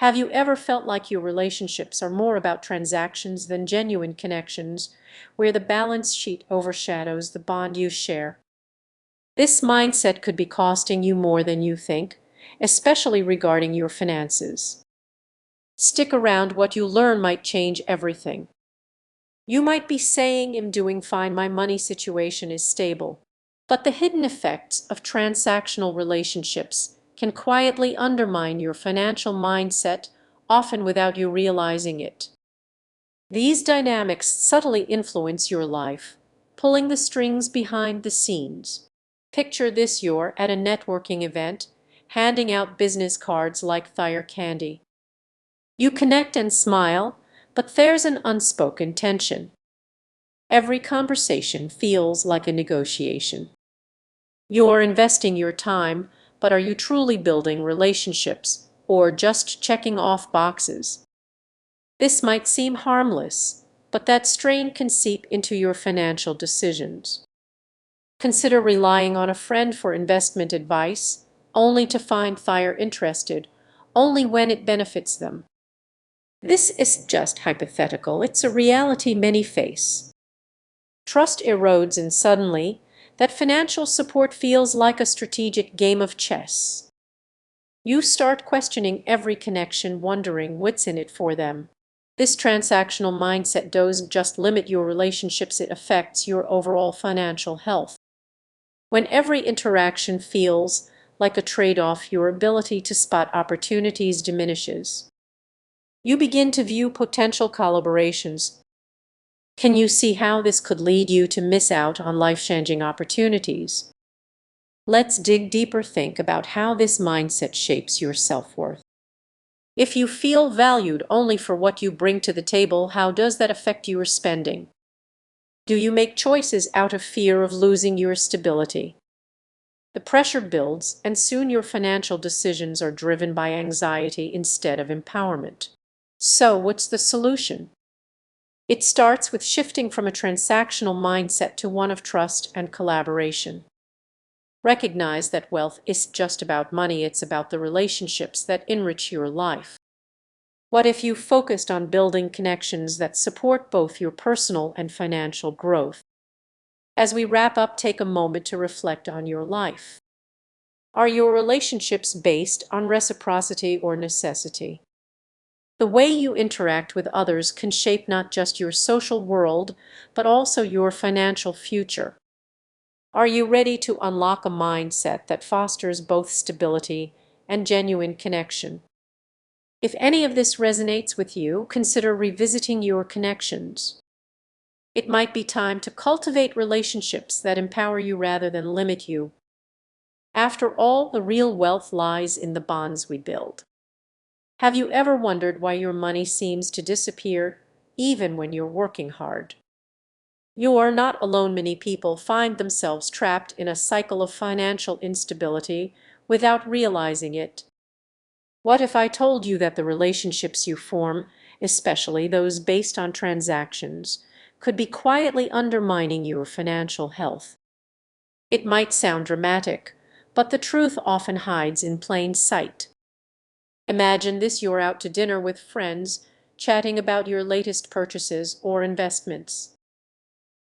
Have you ever felt like your relationships are more about transactions than genuine connections, where the balance sheet overshadows the bond you share? This mindset could be costing you more than you think, especially regarding your finances. Stick around, what you learn might change everything. You might be saying, "I'm doing fine, my money situation is stable." But the hidden effects of transactional relationships can quietly undermine your financial mindset, often without you realizing it. These dynamics subtly influence your life, pulling the strings behind the scenes. Picture this: you're at a networking event, handing out business cards like fire candy. You connect and smile, but there's an unspoken tension. Every conversation feels like a negotiation. You're investing your time, but are you truly building relationships or just checking off boxes? This might seem harmless, but that strain can seep into your financial decisions. Consider relying on a friend for investment advice, only to find they're interested only when it benefits them. This is just hypothetical, it's a reality many face. Trust erodes, and suddenly, that financial support feels like a strategic game of chess. You start questioning every connection, wondering what's in it for them. This transactional mindset doesn't just limit your relationships, it affects your overall financial health. When every interaction feels like a trade-off, your ability to spot opportunities diminishes. You begin to view potential collaborations. Can you see how this could lead you to miss out on life-changing opportunities? Let's dig deeper. Think about how this mindset shapes your self-worth. If you feel valued only for what you bring to the table, how does that affect your spending? Do you make choices out of fear of losing your stability? The pressure builds, and soon your financial decisions are driven by anxiety instead of empowerment. So, what's the solution? It starts with shifting from a transactional mindset to one of trust and collaboration. Recognize that wealth isn't just about money, it's about the relationships that enrich your life. What if you focused on building connections that support both your personal and financial growth? As we wrap up, take a moment to reflect on your life. Are your relationships based on reciprocity or necessity? The way you interact with others can shape not just your social world, but also your financial future. Are you ready to unlock a mindset that fosters both stability and genuine connection? If any of this resonates with you, consider revisiting your connections. It might be time to cultivate relationships that empower you rather than limit you. After all, the real wealth lies in the bonds we build. Have you ever wondered why your money seems to disappear even when you're working hard? You are not alone. Many people find themselves trapped in a cycle of financial instability without realizing it. What if I told you that the relationships you form, especially those based on transactions, could be quietly undermining your financial health? It might sound dramatic, but the truth often hides in plain sight. Imagine this: you're out to dinner with friends, chatting about your latest purchases or investments.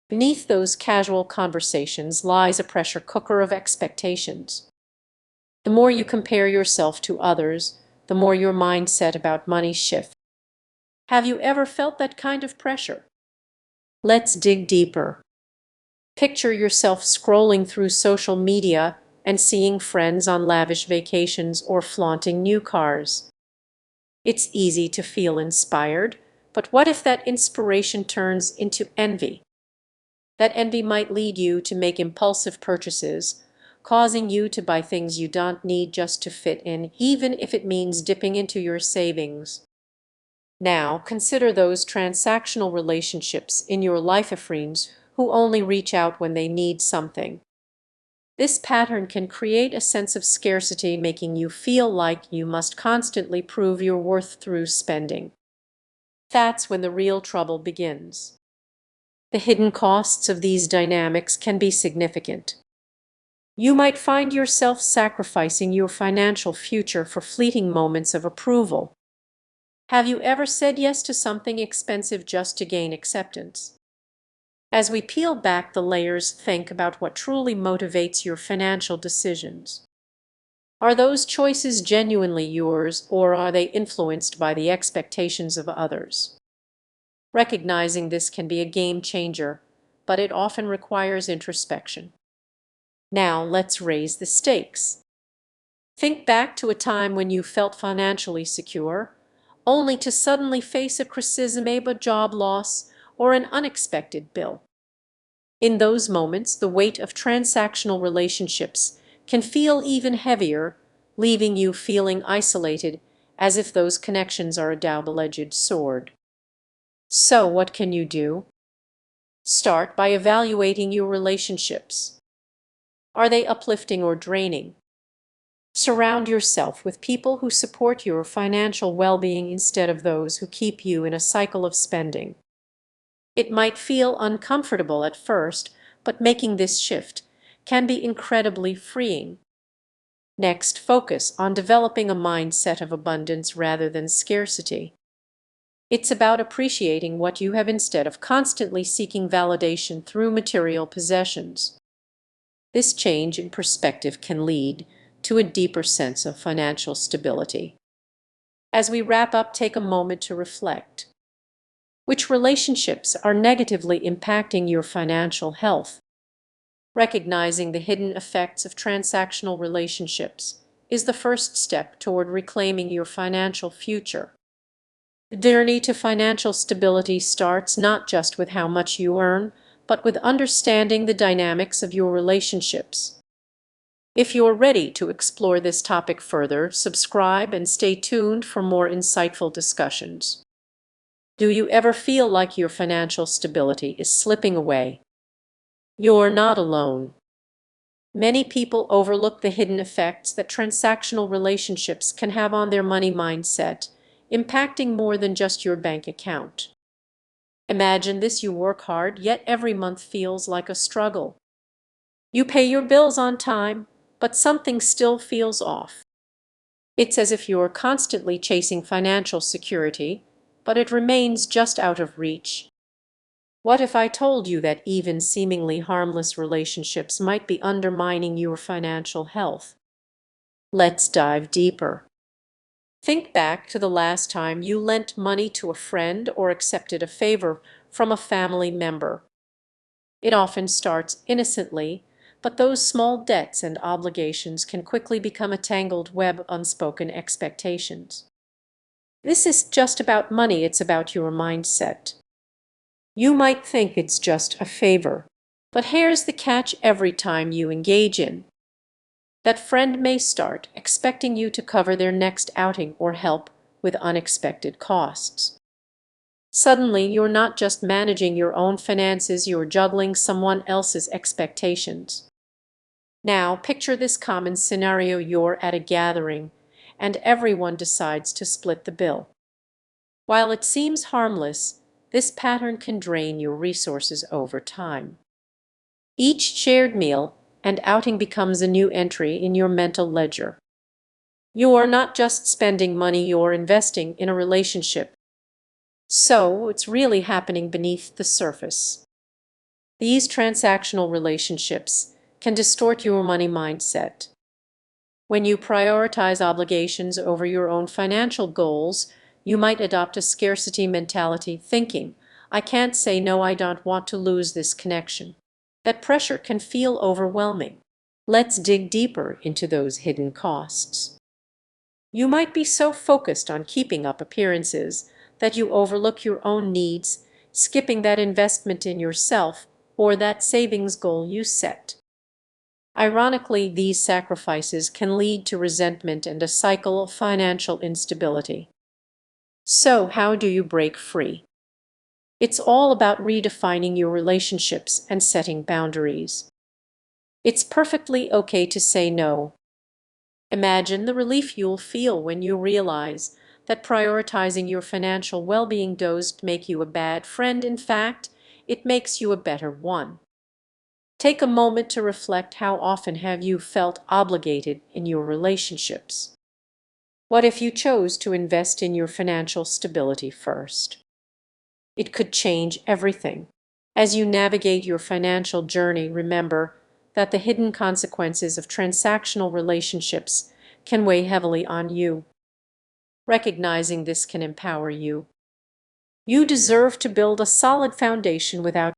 Beneath those casual conversations lies a pressure cooker of expectations. The more you compare yourself to others, the more your mindset about money shifts. Have you ever felt that kind of pressure? Let's dig deeper. Picture yourself scrolling through social media and seeing friends on lavish vacations or flaunting new cars. It's easy to feel inspired, but what if that inspiration turns into envy? That envy might lead you to make impulsive purchases, causing you to buy things you don't need just to fit in, even if it means dipping into your savings. Now, consider those transactional relationships in your life, friends who only reach out when they need something. This pattern can create a sense of scarcity, making you feel like you must constantly prove your worth through spending. That's when the real trouble begins. The hidden costs of these dynamics can be significant. You might find yourself sacrificing your financial future for fleeting moments of approval. Have you ever said yes to something expensive just to gain acceptance? As we peel back the layers, think about what truly motivates your financial decisions. Are those choices genuinely yours, or are they influenced by the expectations of others? Recognizing this can be a game changer, but it often requires introspection. Now let's raise the stakes. Think back to a time when you felt financially secure, only to suddenly face a criticism, a job loss, or an unexpected bill. In those moments, the weight of transactional relationships can feel even heavier, leaving you feeling isolated, as if those connections are a double-edged sword. So, what can you do? Start by evaluating your relationships. Are they uplifting or draining? Surround yourself with people who support your financial well-being instead of those who keep you in a cycle of spending. It might feel uncomfortable at first, but making this shift can be incredibly freeing. Next, focus on developing a mindset of abundance rather than scarcity. It's about appreciating what you have instead of constantly seeking validation through material possessions. This change in perspective can lead to a deeper sense of financial stability. As we wrap up, take a moment to reflect. Which relationships are negatively impacting your financial health? Recognizing the hidden effects of transactional relationships is the first step toward reclaiming your financial future. The journey to financial stability starts not just with how much you earn, but with understanding the dynamics of your relationships. If you're ready to explore this topic further, subscribe and stay tuned for more insightful discussions. Do you ever feel like your financial stability is slipping away? You're not alone. Many people overlook the hidden effects that transactional relationships can have on their money mindset, impacting more than just your bank account. Imagine this: you work hard, yet every month feels like a struggle. You pay your bills on time, but something still feels off. It's as if you're constantly chasing financial security, but it remains just out of reach. What if I told you that even seemingly harmless relationships might be undermining your financial health? Let's dive deeper. Think back to the last time you lent money to a friend or accepted a favor from a family member. It often starts innocently, but those small debts and obligations can quickly become a tangled web of unspoken expectations. This is just about money, it's about your mindset. You might think it's just a favor, but here's the catch: every time you engage in that, friend may start expecting you to cover their next outing or help with unexpected costs. Suddenly, you're not just managing your own finances, you're juggling someone else's expectations. Now, picture this common scenario: you're at a gathering, and everyone decides to split the bill. While it seems harmless, this pattern can drain your resources over time. Each shared meal and outing becomes a new entry in your mental ledger. You're not just spending money, you're investing in a relationship. So, it's really happening beneath the surface. These transactional relationships can distort your money mindset. When you prioritize obligations over your own financial goals, you might adopt a scarcity mentality, thinking, I can't say no, I don't want to lose this connection. That pressure can feel overwhelming. Let's dig deeper into those hidden costs. You might be so focused on keeping up appearances that you overlook your own needs, skipping that investment in yourself or that savings goal you set. Ironically, these sacrifices can lead to resentment and a cycle of financial instability. So, how do you break free? It's all about redefining your relationships and setting boundaries. It's perfectly okay to say no. Imagine the relief you'll feel when you realize that prioritizing your financial well-being doesn't make you a bad friend. In fact, it makes you a better one. Take a moment to reflect: how often have you felt obligated in your relationships? What if you chose to invest in your financial stability first? It could change everything. As you navigate your financial journey, remember that the hidden consequences of transactional relationships can weigh heavily on you. Recognizing this can empower you. You deserve to build a solid foundation without